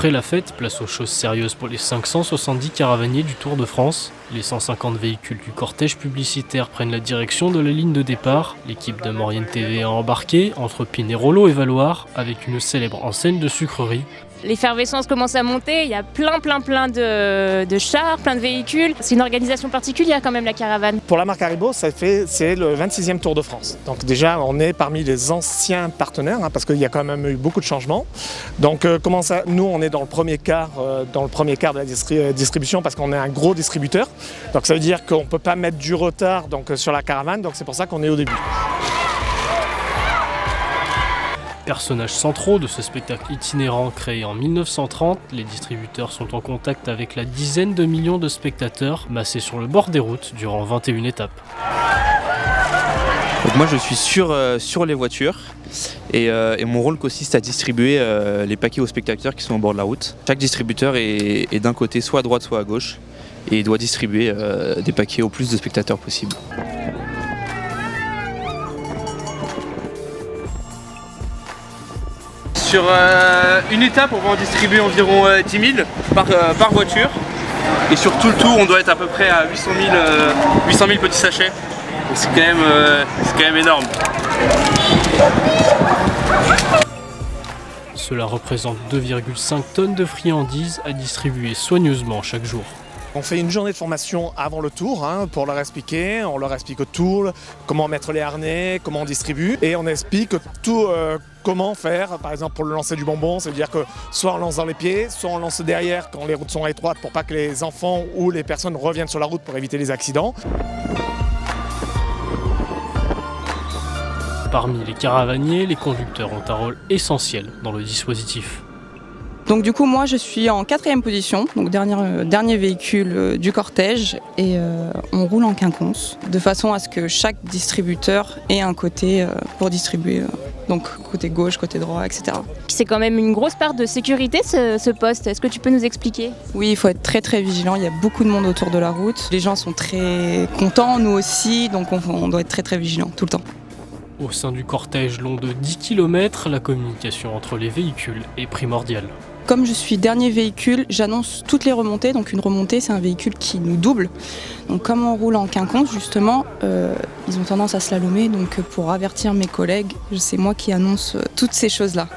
Après la fête, place aux choses sérieuses pour les 570 caravaniers du Tour de France. Les 150 véhicules du cortège publicitaire prennent la direction de la ligne de départ. L'équipe de Maurienne TV a embarqué entre Pinerolo et Valloire avec une célèbre enseigne de sucreries. L'effervescence commence à monter, il y a plein de chars, plein de véhicules. C'est une organisation particulière quand même, la caravane. Pour la marque Haribo, c'est le 26e Tour de France. Donc déjà, on est parmi les anciens partenaires, parce qu'il y a quand même eu beaucoup de changements. Donc nous, on est dans le premier quart de la distribution parce qu'on est un gros distributeur. Donc ça veut dire qu'on ne peut pas mettre du retard sur la caravane, donc c'est pour ça qu'on est au début. Personnages centraux de ce spectacle itinérant créé en 1930, les distributeurs sont en contact avec la dizaine de millions de spectateurs massés sur le bord des routes durant 21 étapes. Donc moi je suis sur les voitures et mon rôle consiste à distribuer les paquets aux spectateurs qui sont au bord de la route. Chaque distributeur est d'un côté soit à droite soit à gauche et doit distribuer des paquets au plus de spectateurs possible. Sur une étape, on va en distribuer environ 10 000 par voiture. Et sur tout le tour, on doit être à peu près à 800 000 petits sachets. Donc c'est quand même énorme. Cela représente 2,5 tonnes de friandises à distribuer soigneusement chaque jour. On fait une journée de formation avant le tour pour leur expliquer. On leur explique tout, comment mettre les harnais, comment on distribue. Et on explique tout, comment faire, par exemple pour le lancer du bonbon. C'est-à-dire que soit on lance dans les pieds, soit on lance derrière quand les routes sont étroites pour pas que les enfants ou les personnes reviennent sur la route pour éviter les accidents. Parmi les caravaniers, les conducteurs ont un rôle essentiel dans le dispositif. Donc du coup moi je suis en 4e position, donc dernier véhicule du cortège et on roule en quinconce de façon à ce que chaque distributeur ait un côté pour distribuer, donc côté gauche, côté droit, etc. C'est quand même une grosse part de sécurité ce poste, est-ce que tu peux nous expliquer ? Oui, il faut être très vigilant, il y a beaucoup de monde autour de la route, les gens sont très contents, nous aussi, donc on doit être très vigilant tout le temps. Au sein du cortège long de 10 km, la communication entre les véhicules est primordiale. Comme je suis dernier véhicule, j'annonce toutes les remontées. Donc une remontée, c'est un véhicule qui nous double. Donc comme on roule en quinconce, justement, ils ont tendance à slalomer. Donc pour avertir mes collègues, c'est moi qui annonce toutes ces choses-là.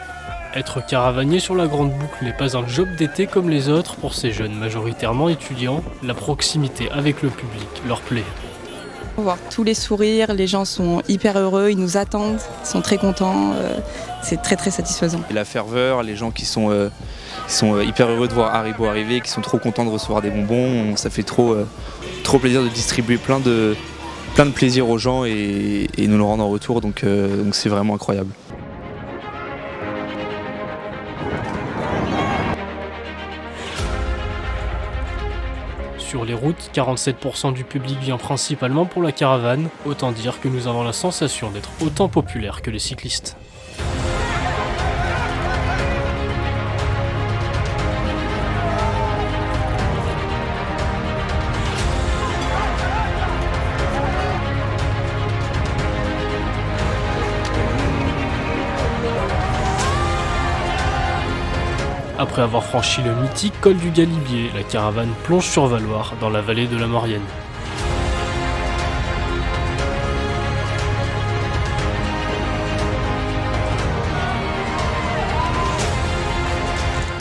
Être caravanier sur la grande boucle n'est pas un job d'été comme les autres pour ces jeunes majoritairement étudiants. La proximité avec le public leur plaît. Voir tous les sourires, les gens sont hyper heureux, ils nous attendent, ils sont très contents, c'est très satisfaisant. Et la ferveur, les gens qui sont hyper heureux de voir Haribo arriver, qui sont trop contents de recevoir des bonbons, ça fait trop plaisir de distribuer plein de plaisir aux gens et nous le rendre en retour, donc c'est vraiment incroyable. Sur les routes, 47% du public vient principalement pour la caravane, autant dire que nous avons la sensation d'être autant populaires que les cyclistes. Après avoir franchi le mythique col du Galibier, la caravane plonge sur Valloire, dans la vallée de la Maurienne.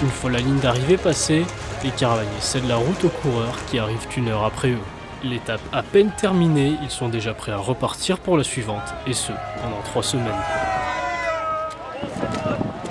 Une fois la ligne d'arrivée passée, les caravaniers cèdent la route aux coureurs qui arrivent une heure après eux. L'étape à peine terminée, ils sont déjà prêts à repartir pour la suivante, et ce, pendant 3 semaines.